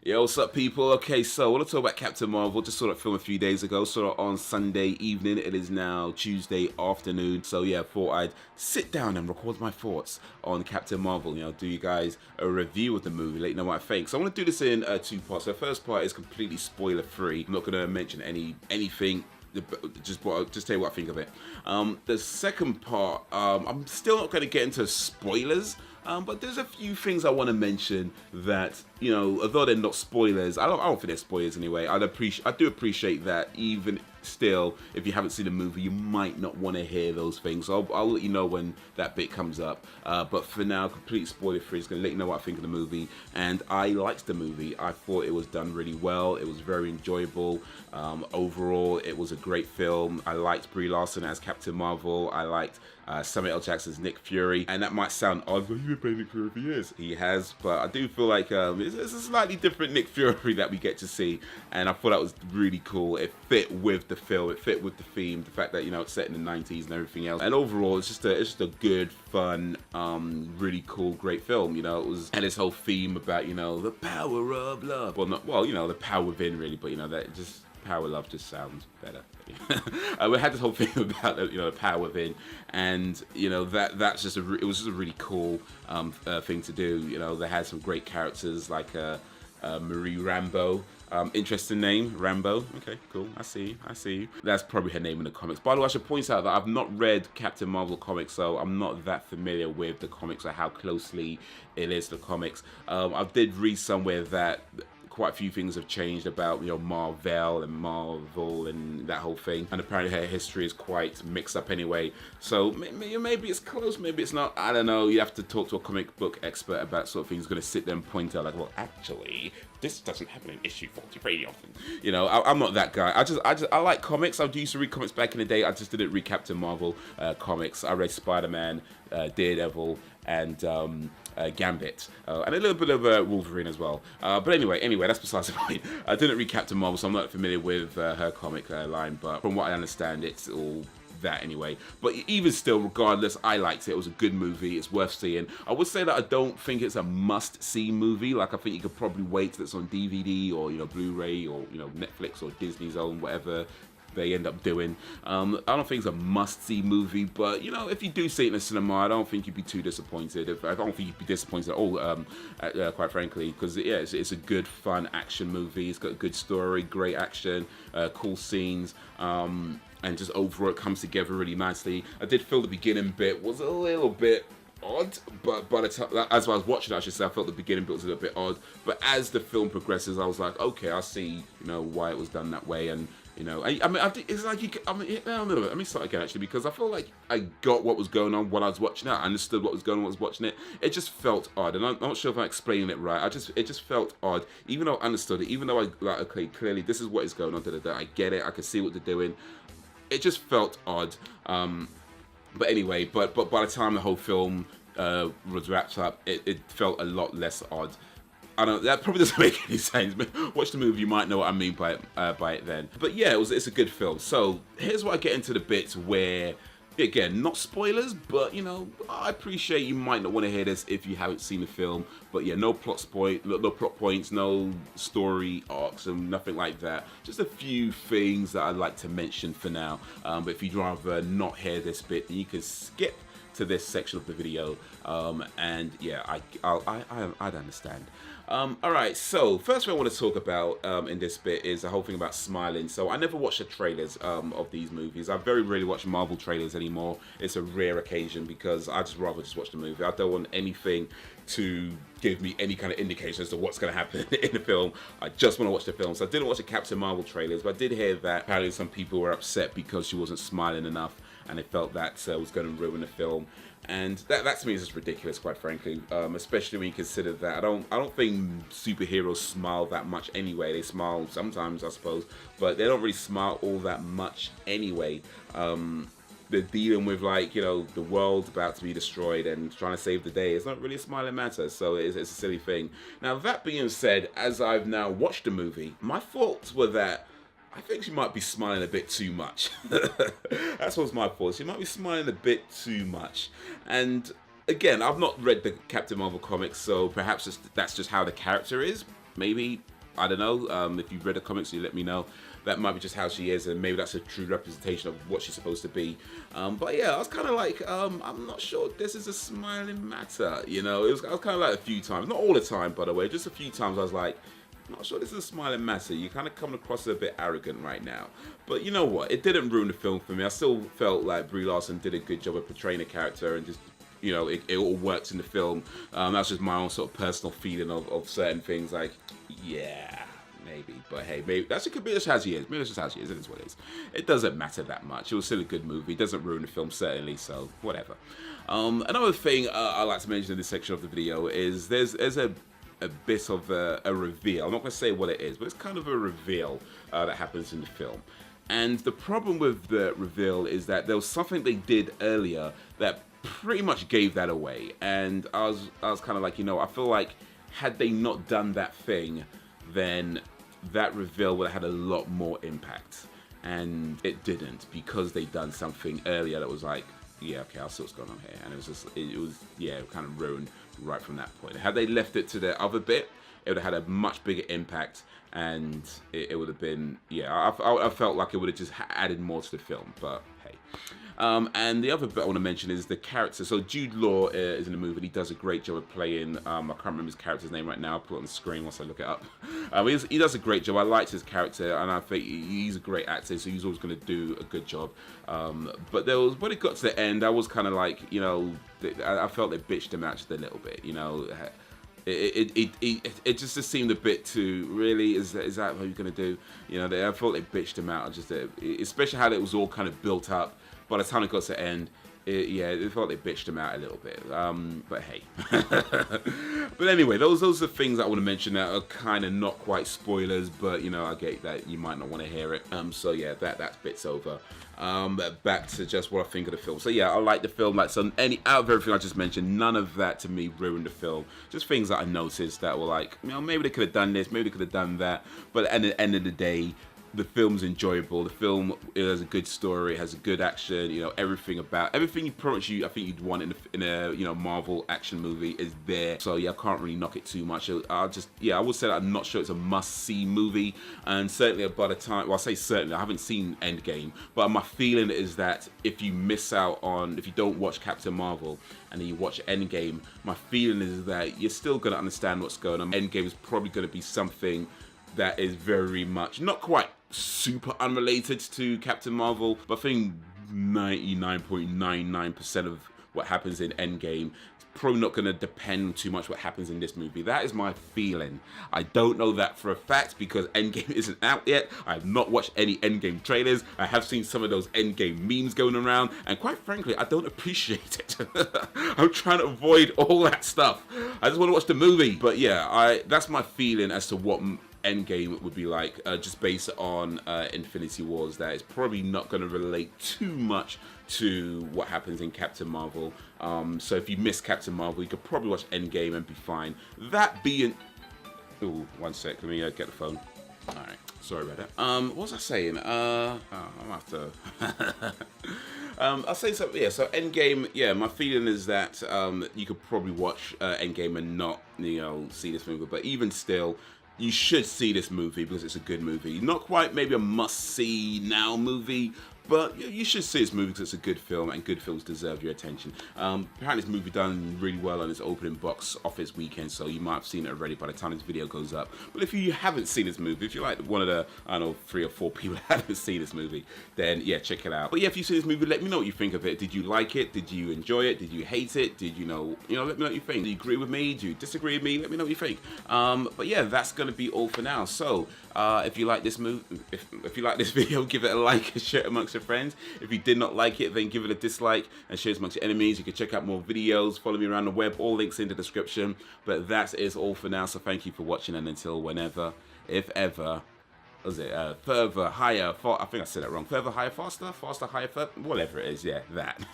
Yo, what's up, people? Okay, so I want to talk about Captain Marvel. Just saw that film a few days ago, saw it on Sunday evening. It is now Tuesday afternoon. So yeah, thought I'd sit down and record my thoughts on Captain Marvel. You know, do you guys a review of the movie, let you know what I think. So I want to do this in two parts. So the first part is completely spoiler free. I'm not going to mention anything. Just tell you what I think of it. The second part, I'm still not going to get into spoilers. But there's a few things I want to mention that, you know, although they're not spoilers, I don't think they're spoilers anyway. I do appreciate that even still, if you haven't seen the movie, you might not want to hear those things. So I'll let you know when that bit comes up. But for now, complete spoiler free. It's going to let you know what I think of the movie. And I liked the movie. I thought it was done really well. It was very enjoyable. Overall, it was a great film. I liked Brie Larson as Captain Marvel. I liked Samuel L. Jackson's Nick Fury, and that might sound odd, but he's been playing Nick Fury for years. He has, but I do feel like it's a slightly different Nick Fury that we get to see, and I thought that was really cool. It fit with the film, it fit with the theme, the fact that, you know, it's set in the 90s and everything else, and overall it's just a good, fun, really cool, great film. You know, it was, and this whole theme about, you know, the power of love. Well, you know, the power within, really, but you know, that just power love just sounds better. We had this whole thing about, you know, the power within, and you know it was just a really cool thing to do. You know, they had some great characters like Marie Rambeau. Interesting name, Rambeau. Okay, cool. I see you. That's probably her name in the comics. By the way, I should point out that I've not read Captain Marvel comics, so I'm not that familiar with the comics or how closely it is to the comics. I did read somewhere that quite a few things have changed about, you know, Marvel and that whole thing, and apparently her history is quite mixed up anyway, so maybe it's close, maybe it's not, I don't know. You have to talk to a comic book expert about sort of things, who's going to sit there and point out like, well, actually this doesn't happen in issue 40 very often. You know, I'm not that guy. I like comics. I used to read comics back in the day. I just didn't read Captain Marvel comics. I read Spider-Man, Daredevil, and Gambit, and a little bit of Wolverine as well. But anyway, that's besides the point. I didn't read Captain Marvel, so I'm not familiar with her comic line, but from what I understand, it's all that anyway. But even still, regardless, I liked it. It was a good movie. It's worth seeing. I would say that I don't think it's a must-see movie. Like, I think you could probably wait till it's on DVD or, you know, Blu-ray or, you know, Netflix or Disney's own, whatever they end up doing. I don't think it's a must-see movie, but you know, if you do see it in the cinema, I don't think you'd be too disappointed. I don't think you'd be disappointed at all, quite frankly, because yeah, it's a good, fun action movie. It's got a good story, great action, cool scenes, and just overall it comes together really nicely. I did feel the beginning bit was a little bit odd, but by the time, as I was watching it, I should say, I felt the beginning bit was a little bit odd, but as the film progresses, I was like, okay, I see, you know, why it was done that way. And you know, I mean, it's like let me start again, actually, because I feel like I got what was going on while I was watching it. I understood what was going on while I was watching it. It just felt odd, and I'm not sure if I'm explaining it right. It just felt odd, even though I understood it, even though I like, okay, clearly this is what is going on. I get it. I can see what they're doing. It just felt odd. But anyway, but by the time the whole film was wrapped up, it felt a lot less odd. I don't know, that probably doesn't make any sense, but watch the movie, you might know what I mean by it then. But yeah, it's a good film. So here's where I get into the bits where, again, not spoilers, but you know, I appreciate you might not want to hear this if you haven't seen the film. But yeah, no plot points, no story arcs, and nothing like that. Just a few things that I'd like to mention for now. But if you'd rather not hear this bit, then you can skip to this section of the video, and yeah, I'd understand. Alright, so first thing I want to talk about in this bit is the whole thing about smiling. So I never watch the trailers of these movies. I very rarely watch Marvel trailers anymore. It's a rare occasion because I just rather just watch the movie. I don't want anything to give me any kind of indication as to what's going to happen in the film. I just want to watch the film. So I didn't watch the Captain Marvel trailers, but I did hear that apparently some people were upset because she wasn't smiling enough, and they felt that was going to ruin the film. And that to me is just ridiculous, quite frankly. Especially when you consider that I don't think superheroes smile that much anyway. They smile sometimes, I suppose, but they don't really smile all that much anyway. They're dealing with, like, you know, the world about to be destroyed and trying to save the day. It's not really a smiling matter, so it's a silly thing. Now, that being said, as I've now watched the movie, my thoughts were that I think she might be smiling a bit too much. That's what's my thought. She might be smiling a bit too much. And again, I've not read the Captain Marvel comics, so perhaps that's just how the character is. Maybe I don't know. If you've read the comics, you let me know. That might be just how she is, and maybe that's a true representation of what she's supposed to be. But yeah, I was kind of like, I'm not sure this is a smiling matter. You know, I was kind of like a few times, not all the time, by the way, just a few times I was like, I'm not sure this is a smiling matter. You kind of coming across as a bit arrogant right now. But you know what? It didn't ruin the film for me. I still felt like Brie Larson did a good job of portraying a character, and just, you know, it all works in the film. That's just my own sort of personal feeling of certain things. Like, yeah, maybe. But hey, maybe that's just how she is. Maybe that's just how she is. It is what it is. It doesn't matter that much. It was still a good movie. It doesn't ruin the film, certainly. So whatever. Another thing I like to mention in this section of the video is there's a bit of a reveal. I'm not going to say what it is, but it's kind of a reveal that happens in the film. And the problem with the reveal is that there was something they did earlier that pretty much gave that away. And I was kind of like, you know, I feel like had they not done that thing, then that reveal would have had a lot more impact. And it didn't, because they done something earlier that was like, yeah, okay, I'll see what's going on here. And it was just, it was, yeah, kind of ruined right from that point. Had they left it to the other bit, it would have had a much bigger impact, and it would have been, yeah, I felt like it would have just added more to the film, but hey. And the other bit I want to mention is the character. So Jude Law is in the movie. He does a great job of playing, I can't remember his character's name right now. I'll put it on the screen once I look it up. He does a great job. I liked his character, and I think he's a great actor, so he's always going to do a good job. But there was, when it got to the end, I was kind of like, you know, I felt they bitched him out just a little bit, you know. It just seemed a bit too, really, is that what you're going to do? You know, I thought they bitched him out, just especially how it was all kind of built up. By the time it got to the end, I thought they bitched him out a little bit. But hey. But anyway, those are things that I want to mention that are kind of not quite spoilers, but you know, I get that you might not want to hear it. So yeah, that bit's over. Back to just what I think of the film. So yeah, I like the film. Like, so out of everything I just mentioned, none of that to me ruined the film. Just things that I noticed that were like, you know, maybe they could have done this, maybe they could have done that. But at the end of the day, the film's enjoyable. The film, it has a good story, it has a good action, you know, everything you promise you, I think you'd want in a you know, Marvel action movie is there. So yeah, I can't really knock it too much. I would say that I'm not sure it's a must-see movie, and certainly by the time, well, I say certainly, I haven't seen Endgame, but my feeling is that if you don't watch Captain Marvel and then you watch Endgame, my feeling is that you're still gonna understand what's going on. Endgame is probably gonna be something that is very much, not quite super unrelated to Captain Marvel, but I think 99.99% of what happens in Endgame is probably not going to depend too much what happens in this movie. That is my feeling. I don't know that for a fact because Endgame isn't out yet. I have not watched any Endgame trailers. I have seen some of those Endgame memes going around, and quite frankly, I don't appreciate it. I'm trying to avoid all that stuff. I just want to watch the movie. But yeah, that's my feeling as to what Endgame would be like, just based on Infinity Wars. That is probably not going to relate too much to what happens in Captain Marvel. So if you miss Captain Marvel, you could probably watch Endgame and be fine. That being, ooh, one sec, let me get the phone. All right, sorry about that. What was I saying? I'm gonna have to. I'll say something. Yeah, so Endgame. Yeah, my feeling is that you could probably watch Endgame and not, you know, see this movie. But even still, you should see this movie because it's a good movie. Not quite maybe a must-see now movie, but you should see this movie because it's a good film, and good films deserve your attention. Apparently this movie done really well on its opening box office weekend, so you might have seen it already by the time this video goes up. But if you haven't seen this movie, if you're like one of the, I don't know, 3 or 4 people that haven't seen this movie, then yeah, check it out. But yeah, if you've seen this movie, let me know what you think of it. Did you like it? Did you enjoy it? Did you hate it? Did you know, let me know what you think. Do you agree with me? Do you disagree with me? Let me know what you think. But yeah, that's gonna be all for now. So if you like this movie, if you like this video, give it a like and share it amongst your friends. If you did not like it, then give it a dislike and share it amongst your enemies. You can check out more videos, follow me around the web, all links in the description. But that is all for now, so thank you for watching, and until whenever, if ever, was it further, higher, I think I said that wrong, further, higher, faster, higher, further, whatever it is, yeah, that.